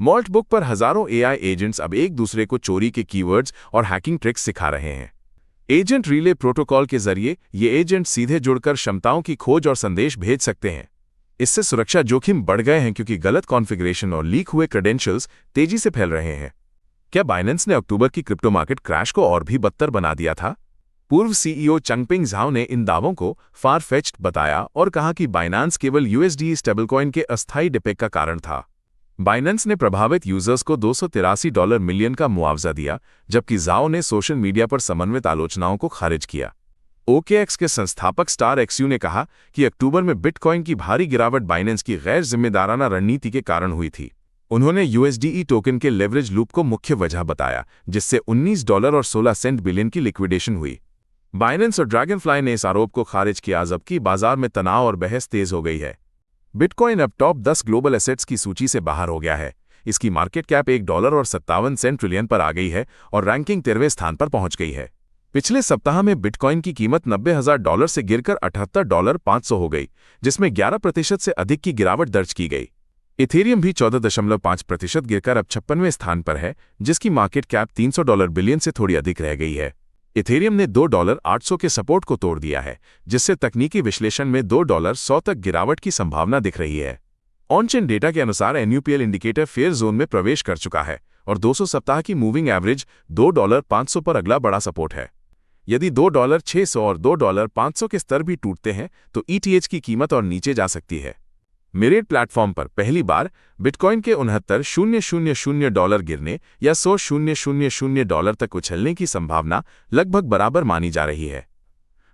Malt book पर हजारों AI agents अब एक दूसरे को चोरी के कीवर्ड्स और हैकिंग ट्रिक्स सिखा रहे हैं। एजेंट रिले प्रोटोकॉल के जरिए ये एजेंट सीधे जुड़कर क्षमताओं की खोज और संदेश भेज सकते हैं। इससे सुरक्षा जोखिम बढ़ गए हैं क्योंकि गलत कॉन्फ़िगरेशन और लीक हुए क्रेडेंशियल्स तेजी से फैल रहे हैं। क्या बाइनेंस ने अक्टूबर की क्रिप्टो मार्केट क्रैश को और भी बदतर बना दिया था? पूर्व सीईओ चंगपिंग झाओ ने इन दावों को फार-फेच्ड बताया और कहा कि बाइनेंस केवल यूएसडी स्टेबलकॉइन के अस्थायी डिपेग का कारण था। बाइनेंस ने प्रभावित यूजर्स को $283 मिलियन का मुआवजा दिया, जबकि झाओ ने सोशल मीडिया पर समन्वित आलोचनाओं को खारिज किया। OKX के संस्थापक स्टार एक्सयू ने कहा कि अक्टूबर में बिटकॉइन की भारी गिरावट बाइनेंस की गैर जिम्मेदाराना रणनीति के कारण हुई थी। उन्होंने USDE टोकन के लेवरेज लूप को मुख्य वजह बताया, जिससे $19.16 बिलियन की लिक्विडेशन हुई। बाइनेंस और ड्रैगनफ्लाई ने इस आरोप को खारिज किया, जबकि बाजार में तनाव और बहस तेज हो गई है। बिटकॉइन अब टॉप 10 ग्लोबल एसेट्स की सूची से बाहर हो गया है। इसकी मार्केट कैप $1.57 ट्रिलियन पर आ गई है और रैंकिंग 13वें स्थान पर पहुंच गई है। पिछले सप्ताह में बिटकॉइन की कीमत $90,000 से गिरकर $78,500 हो गई, जिसमें 11% से अधिक की गिरावट दर्ज की गई। इथेरियम भी 14.5% गिरकर अब 56वें स्थान पर है, जिसकी मार्केट कैप $300 बिलियन से थोड़ी अधिक रह गई है। इथेरियम ने $2.800 के सपोर्ट को तोड़ दिया है, जिससे तकनीकी विश्लेषण में $2.100 तक गिरावट की संभावना दिख रही है। ऑनचेन डेटा के अनुसार NUPL इंडिकेटर फेयर जोन में प्रवेश कर चुका है और 200 सप्ताह की मूविंग एवरेज $2.500 पर अगला बड़ा सपोर्ट है। यदि $2.600 और $2.500 के स्तर भी टूटते हैं तो ETH की कीमत और नीचे जा सकती है। मिरेट प्लेटफॉर्म पर पहली बार बिटकॉइन के $69,000 गिरने या $100,000 तक उछलने की संभावना लगभग बराबर मानी जा रही है।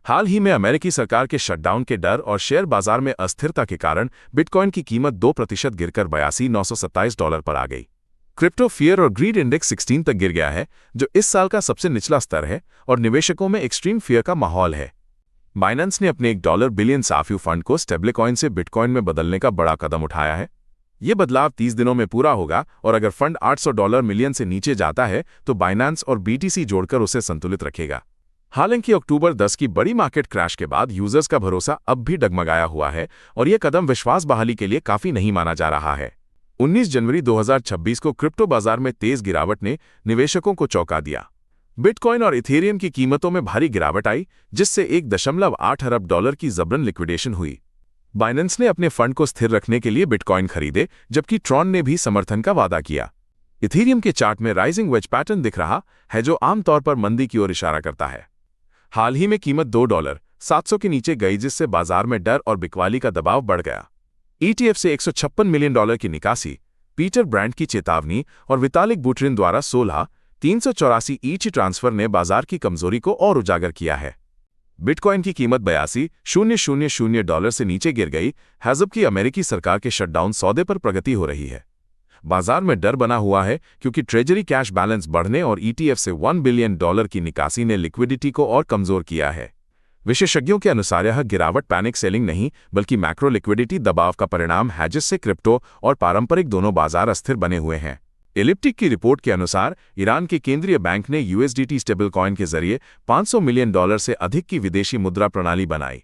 हाल ही में अमेरिकी सरकार के शटडाउन के डर और शेयर बाजार में अस्थिरता के कारण बिटकॉइन की कीमत 2% गिरकर $82,927 पर आ गई। क्रिप्टो फियर और ग्रीड इंडेक्स 16 तक गिर गया है, जो इस साल का सबसे निचला स्तर है और निवेशकों में एक्सट्रीम फियर का माहौल है। बाइनेंस ने अपने $1 बिलियन साफ्यू फंड को स्टेबलकॉइन से बिटकॉइन में बदलने का बड़ा कदम उठाया है। ये बदलाव 30 दिनों में पूरा होगा और अगर फंड $800 मिलियन से नीचे जाता है तो बाइनेंस और BTC जोड़कर उसे संतुलित रखेगा। हालांकि अक्टूबर 10 की बड़ी मार्केट क्रैश के बाद यूजर्स का भरोसा अब भी डगमगाया हुआ है और यह कदम विश्वास बहाली के लिए काफी नहीं माना जा रहा है। 19 जनवरी 2026 को क्रिप्टो बाजार में तेज गिरावट ने निवेशकों को चौंका दिया। बिटकॉइन और इथेरियम की कीमतों में भारी गिरावट आई, जिससे $1.8 अरब की जबरन लिक्विडेशन हुई। बाइनेंस ने अपने फंड को स्थिर रखने के लिए बिटकॉइन खरीदे, जबकि ट्रॉन ने भी समर्थन का वादा किया। इथेरियम के चार्ट में राइजिंग वेज पैटर्न दिख रहा है, जो आमतौर पर मंदी की ओर इशारा करता है। हाल ही में कीमत $2.700 के नीचे गई, जिससे बाजार में डर और बिकवाली का दबाव बढ़ गया। ETF से $156 मिलियन की निकासी, पीटर ब्रांड की चेतावनी और वितालिक बुटरिन द्वारा 16,384 ETH ट्रांसफर ने बाजार की कमजोरी को और उजागर किया है। बिटकॉइन की कीमत $82,000 से नीचे गिर गई है, जबकि अमेरिकी सरकार के शटडाउन सौदे पर प्रगति हो रही है। बाजार में डर बना हुआ है क्योंकि ट्रेजरी कैश बैलेंस बढ़ने और ETF से $1 बिलियन की निकासी ने लिक्विडिटी को और कमजोर किया है। विशेषज्ञों के अनुसार यह गिरावट पैनिक सेलिंग नहीं बल्कि मैक्रो लिक्विडिटी दबाव का परिणाम है, जिससे क्रिप्टो और पारंपरिक दोनों बाजार अस्थिर बने हुए हैं। एलिप्टिक की रिपोर्ट के अनुसार ईरान के केंद्रीय बैंक ने USDT स्टेबलकॉइन के जरिए $500 मिलियन से अधिक की विदेशी मुद्रा प्रणाली बनाई।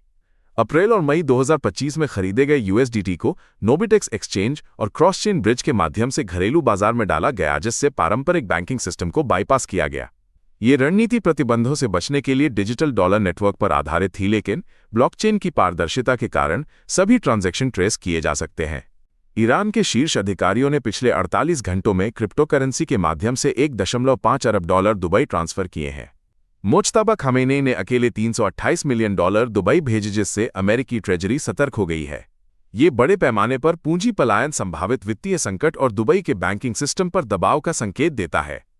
अप्रैल और मई 2025 में खरीदे गए USDT को नोबिटेक्स एक्सचेंज और क्रॉस चेन ब्रिज के माध्यम से घरेलू बाजार में डाला गया, जिससे पारंपरिक बैंकिंग सिस्टम को बाईपास किया गया। ये रणनीति प्रतिबंधों से बचने के लिए डिजिटल डॉलर नेटवर्क पर आधारित थी, लेकिन ब्लॉकचेन की पारदर्शिता के कारण सभी ट्रांजैक्शन ट्रेस किए जा सकते हैं। ईरान के शीर्ष अधिकारियों ने पिछले 48 घंटों में क्रिप्टो करेंसी के माध्यम से $1.5 अरब दुबई ट्रांसफर किए हैं। मुज्तबा खामेनी ने अकेले $328 मिलियन दुबई भेजे, जिससे अमेरिकी ट्रेजरी सतर्क हो गई है। ये बड़े पैमाने पर पूंजी पलायन, संभावित वित्तीय संकट और दुबई के बैंकिंग सिस्टम पर दबाव का संकेत देता है।